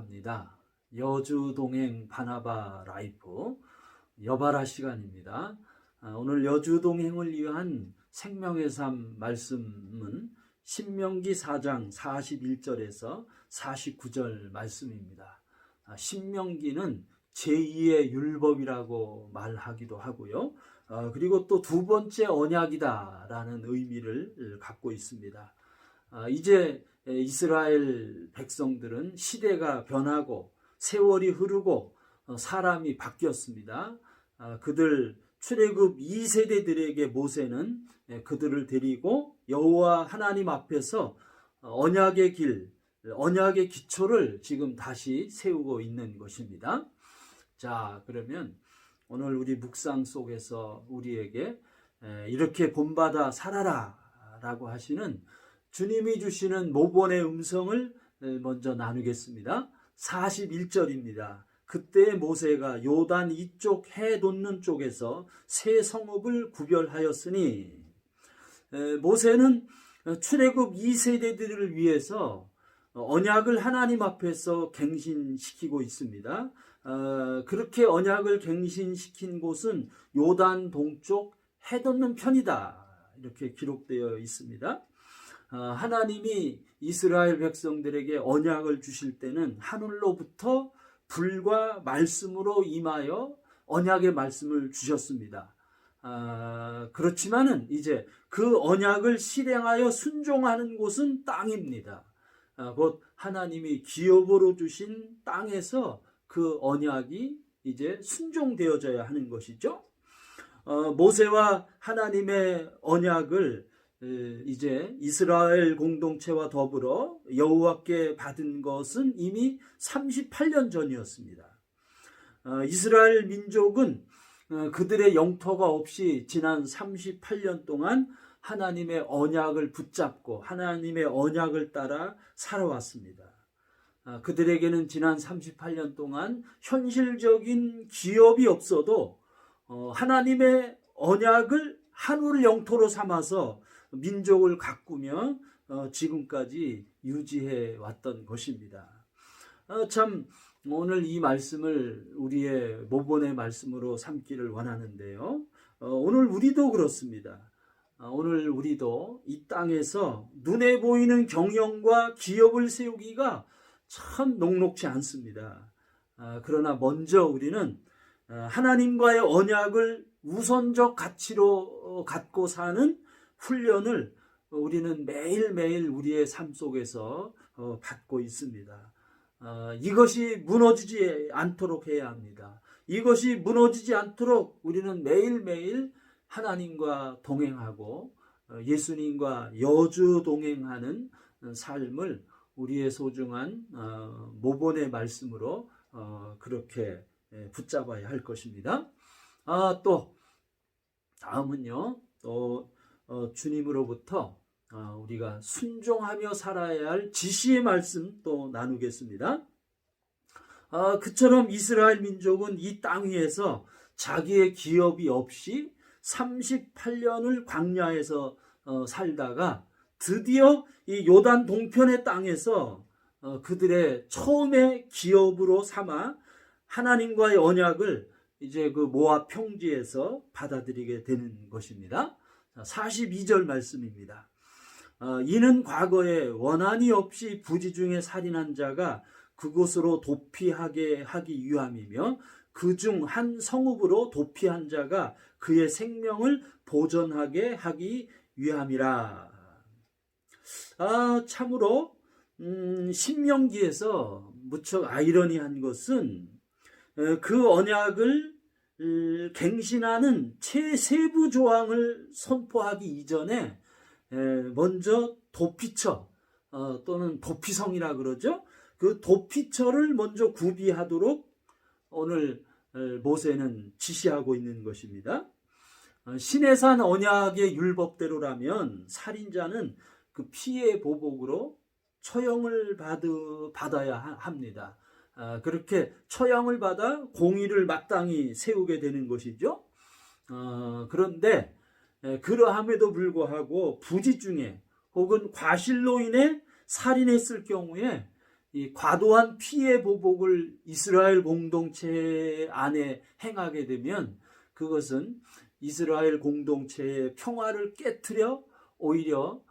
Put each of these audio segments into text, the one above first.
합니다. 여주 동행 바나바 라이프 여바라 시간입니다. 오늘 여주 동행을 위한 생명의 삶 말씀은 신명기 4장 41절에서 49절 말씀입니다. 신명기는 제2의 율법이라고 말하기도 하고요. 그리고 또 두 번째 언약이다라는 의미를 갖고 있습니다. 이제 이스라엘 백성들은 시대가 변하고 세월이 흐르고 사람이 바뀌었습니다. 그들 출애굽 2세대들에게 모세는 그들을 데리고 여호와 하나님 앞에서 언약의 길, 언약의 기초를 지금 다시 세우고 있는 것입니다. 자, 그러면 오늘 우리 묵상 속에서 우리에게 이렇게 본받아 살아라 라고 하시는 주님이 주시는 모본의 음성을 먼저 나누겠습니다. 41절입니다. 그때 모세가 요단 이쪽 해 돋는 쪽에서 세 성읍을 구별하였으니, 모세는 출애굽 2세대들을 위해서 언약을 하나님 앞에서 갱신시키고 있습니다. 그렇게 언약을 갱신시킨 곳은 요단 동쪽 해 돋는 편이다, 이렇게 기록되어 있습니다. 하나님이 이스라엘 백성들에게 언약을 주실 때는 하늘로부터 불과 말씀으로 임하여 언약의 말씀을 주셨습니다. 그렇지만은 이제 그 언약을 실행하여 순종하는 곳은 땅입니다. 곧 하나님이 기업으로 주신 땅에서 그 언약이 이제 순종되어져야 하는 것이죠. 모세와 하나님의 언약을 이제 이스라엘 공동체와 더불어 여호와께 받은 것은 이미 38년 전이었습니다. 이스라엘 민족은 그들의 영토가 없이 지난 38년 동안 하나님의 언약을 붙잡고 하나님의 언약을 따라 살아왔습니다. 그들에게는 지난 38년 동안 현실적인 기업이 없어도 하나님의 언약을 하늘 영토로 삼아서 민족을 가꾸며 지금까지 유지해 왔던 것입니다. 참 오늘 이 말씀을 우리의 모본의 말씀으로 삼기를 원하는데요. 오늘 우리도 그렇습니다. 오늘 우리도 이 땅에서 눈에 보이는 경영과 기업을 세우기가 참 녹록지 않습니다. 그러나 먼저 우리는 하나님과의 언약을 우선적 가치로 갖고 사는 훈련을 우리는 매일매일 우리의 삶 속에서 받고 있습니다. 이것이 무너지지 않도록 해야 합니다. 이것이 무너지지 않도록 우리는 매일매일 하나님과 동행하고 예수님과 여주 동행하는 삶을 우리의 소중한 모본의 말씀으로 그렇게 붙잡아야 할 것입니다. 또 다음은요, 또 주님으로부터 우리가 순종하며 살아야 할 지시의 말씀 또 나누겠습니다. 그처럼 이스라엘 민족은 이 땅 위에서 자기의 기업이 없이 38년을 광야에서 살다가 드디어 이 요단 동편의 땅에서 그들의 처음의 기업으로 삼아 하나님과의 언약을 이제 그 모압 평지에서 받아들이게 되는 것입니다. 42절 말씀입니다. 이는 과거에 원한이 없이 부지 중에 살인한 자가 그곳으로 도피하게 하기 위함이며 그중 한 성읍으로 도피한 자가 그의 생명을 보존하게 하기 위함이라. 참으로 신명기에서 무척 아이러니한 것은 그 언약을 갱신하는 최세부 조항을 선포하기 이전에 먼저 도피처 또는 도피성이라 그러죠. 그 도피처를 먼저 구비하도록 오늘 모세는 지시하고 있는 것입니다. 시내산 언약의 율법대로라면 살인자는 그 피해 보복으로 처형을 받아야 합니다. 그렇게 처형을 받아 공의를 마땅히 세우게 되는 것이죠. 그런데 그러함에도 불구하고 부지 중에 혹은 과실로 인해 살인했을 경우에 이 과도한 피해 보복을 이스라엘 공동체 안에 행하게 되면 그것은 이스라엘 공동체의 평화를 깨트려 오히려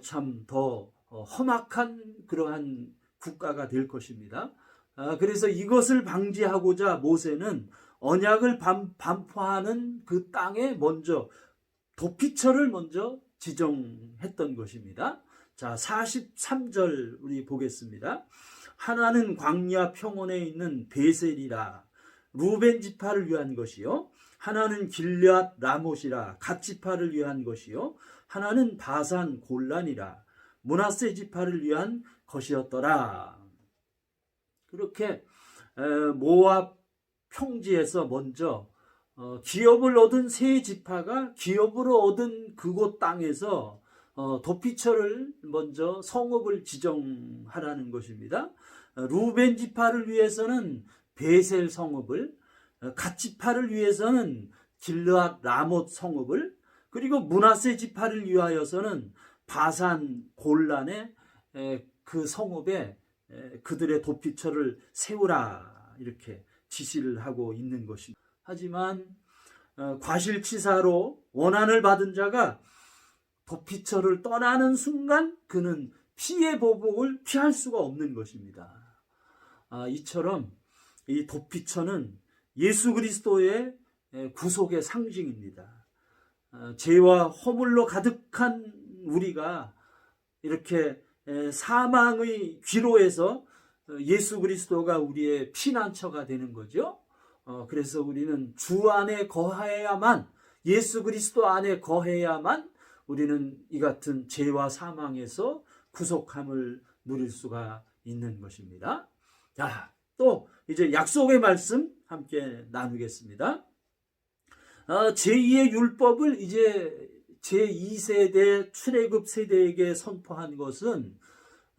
참 더 험악한 그러한 국가가 될 것입니다. 그래서 이것을 방지하고자 모세는 언약을 반포하는 그 땅에 먼저 도피처를 먼저 지정했던 것입니다. 자, 43절 우리 보겠습니다. 하나는 광야 평원에 있는 베셀이라 루벤 지파를 위한 것이요, 하나는 길앗 라못이라 갓 지파를 위한 것이요, 하나는 바산 골란이라 므낫세 지파를 위한 것이었더라. 그렇게 모압 평지에서 먼저 기업을 얻은 세 지파가 기업으로 얻은 그곳 땅에서 도피처를 먼저 성읍을 지정하라는 것입니다. 루벤 지파를 위해서는 베셀 성읍을, 갓 지파를 위해서는 길르앗 라못 성읍을, 그리고 므낫세 지파를 위하여서는 바산 골란의 그 성읍에 그들의 도피처를 세우라, 이렇게 지시를 하고 있는 것입니다. 하지만 과실치사로 원한을 받은 자가 도피처를 떠나는 순간 그는 피해 보복을 피할 수가 없는 것입니다. 이처럼 이 도피처는 예수 그리스도의 구속의 상징입니다. 죄와 허물로 가득한 우리가 이렇게 사망의 귀로에서 예수 그리스도가 우리의 피난처가 되는 거죠. 그래서 우리는 주 안에 거해야만, 예수 그리스도 안에 거해야만 우리는 이 같은 죄와 사망에서 구속함을 누릴 수가 있는 것입니다. 자, 또 이제 약속의 말씀 함께 나누겠습니다. 제2의 율법을 이제 제2세대 출애굽 세대에게 선포한 것은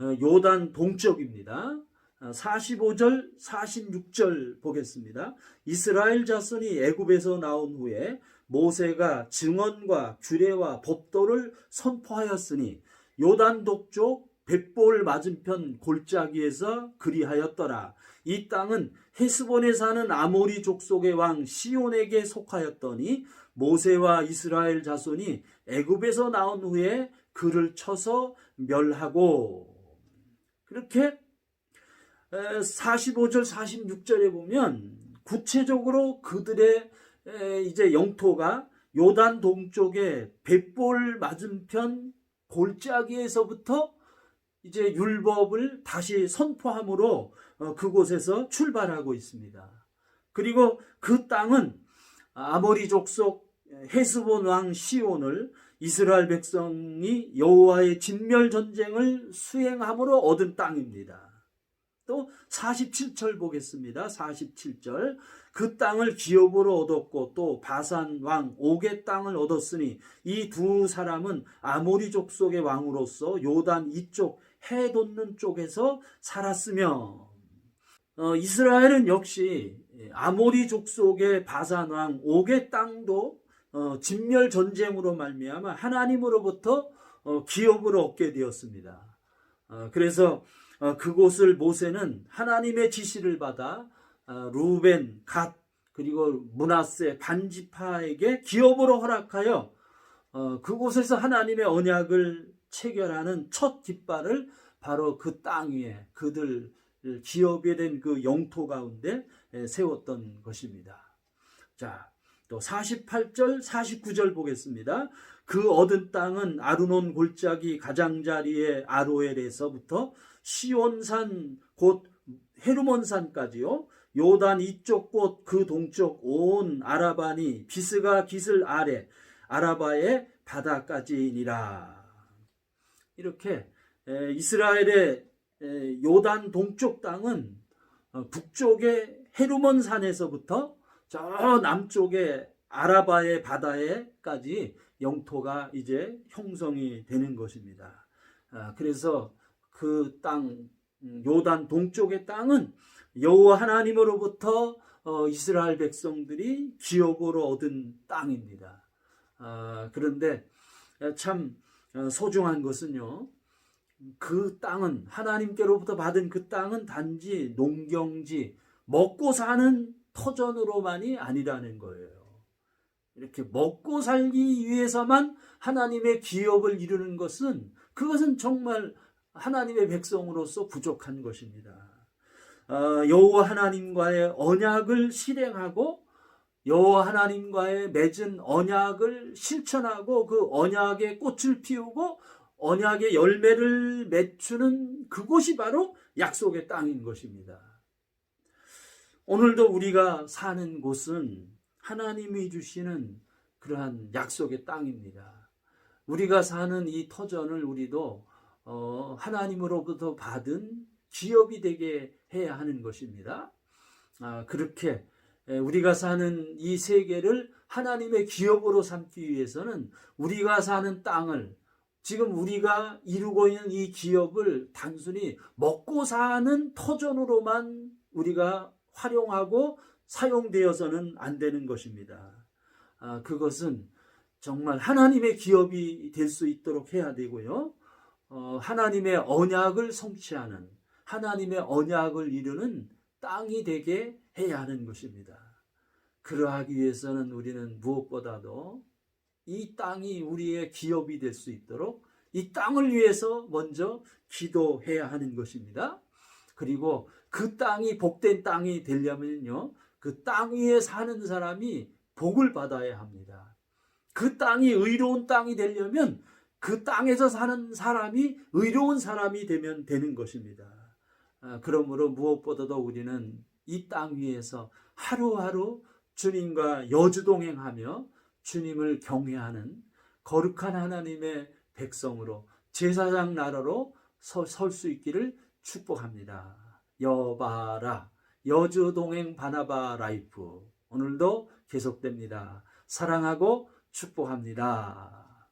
요단 동쪽입니다. 45절 46절 보겠습니다. 이스라엘 자손이 애굽에서 나온 후에 모세가 증언과 규례와 법도를 선포하였으니 요단 동쪽 벳볼 맞은편 골짜기에서 그리하였더라. 이 땅은 헤스본에 사는 아모리 족속의 왕 시온에게 속하였더니 모세와 이스라엘 자손이 애굽에서 나온 후에 그를 쳐서 멸하고, 그렇게 45절 46절에 보면 구체적으로 그들의 이제 영토가 요단 동쪽의 벳볼 맞은편 골짜기에서부터 이제 율법을 다시 선포함으로 그곳에서 출발하고 있습니다. 그리고 그 땅은 아모리 족속 헤스본 왕 시온을 이스라엘 백성이 여호와의 진멸 전쟁을 수행함으로 얻은 땅입니다. 또 47절 보겠습니다. 47절. 그 땅을 기업으로 얻었고 또 바산 왕 옥의 땅을 얻었으니 이 두 사람은 아모리 족속의 왕으로서 요단 이쪽 해 돋는 쪽에서 살았으며, 이스라엘은 역시 아모리 족속의 바산 왕 옥의 땅도 진멸 전쟁으로 말미암아 하나님으로부터 기업으로 얻게 되었습니다. 그래서 그곳을 모세는 하나님의 지시를 받아 루벤, 갓, 그리고 므낫세 반지파에게 기업으로 허락하여 그곳에서 하나님의 언약을 체결하는 첫 깃발을 바로 그 땅 위에 그들 기업이 된 그 영토 가운데 세웠던 것입니다. 자, 또 48절 49절 보겠습니다. 그 얻은 땅은 아르논 골짜기 가장자리의 아로엘에서부터 시온산 곧 헤르몬산까지요, 요단 이쪽 곳 그 동쪽 온 아라바니 비스가 기슬 아래 아라바의 바다까지니라. 이렇게 이스라엘의 요단 동쪽 땅은 북쪽의 헤르몬산에서부터 저 남쪽의 아라바의 바다에까지 영토가 이제 형성이 되는 것입니다. 그래서 그 땅, 요단 동쪽의 땅은 여호와 하나님으로부터 이스라엘 백성들이 기업으로 얻은 땅입니다. 그런데 참 소중한 것은요, 그 땅은 하나님께로부터 받은 그 땅은 단지 농경지, 먹고 사는 터전으로만이 아니라는 거예요. 이렇게 먹고 살기 위해서만 하나님의 기업을 이루는 것은 그것은 정말 하나님의 백성으로서 부족한 것입니다. 여호와 하나님과의 언약을 실행하고 여호와 하나님과의 맺은 언약을 실천하고 그 언약의 꽃을 피우고 언약의 열매를 맺추는 그곳이 바로 약속의 땅인 것입니다. 오늘도 우리가 사는 곳은 하나님이 주시는 그러한 약속의 땅입니다. 우리가 사는 이 터전을 우리도 하나님으로부터 받은 기업이 되게 해야 하는 것입니다. 그렇게 우리가 사는 이 세계를 하나님의 기업으로 삼기 위해서는 우리가 사는 땅을 지금 우리가 이루고 있는 이 기업을 단순히 먹고 사는 터전으로만 우리가 활용하고 사용되어서는 안 되는 것입니다. 그것은 정말 하나님의 기업이 될 수 있도록 해야 되고요. 하나님의 언약을 성취하는 하나님의 언약을 이루는 땅이 되게 해야 하는 것입니다. 그러하기 위해서는 우리는 무엇보다도 이 땅이 우리의 기업이 될 수 있도록 이 땅을 위해서 먼저 기도해야 하는 것입니다. 그리고 그 땅이 복된 땅이 되려면요, 그 땅 위에 사는 사람이 복을 받아야 합니다. 그 땅이 의로운 땅이 되려면 그 땅에서 사는 사람이 의로운 사람이 되면 되는 것입니다. 그러므로 무엇보다도 우리는 이 땅 위에서 하루하루 주님과 여주동행하며 주님을 경외하는 거룩한 하나님의 백성으로 제사장 나라로 설 수 있기를 축복합니다. 여바라 여주동행 바나바 라이프 오늘도 계속됩니다. 사랑하고 축복합니다.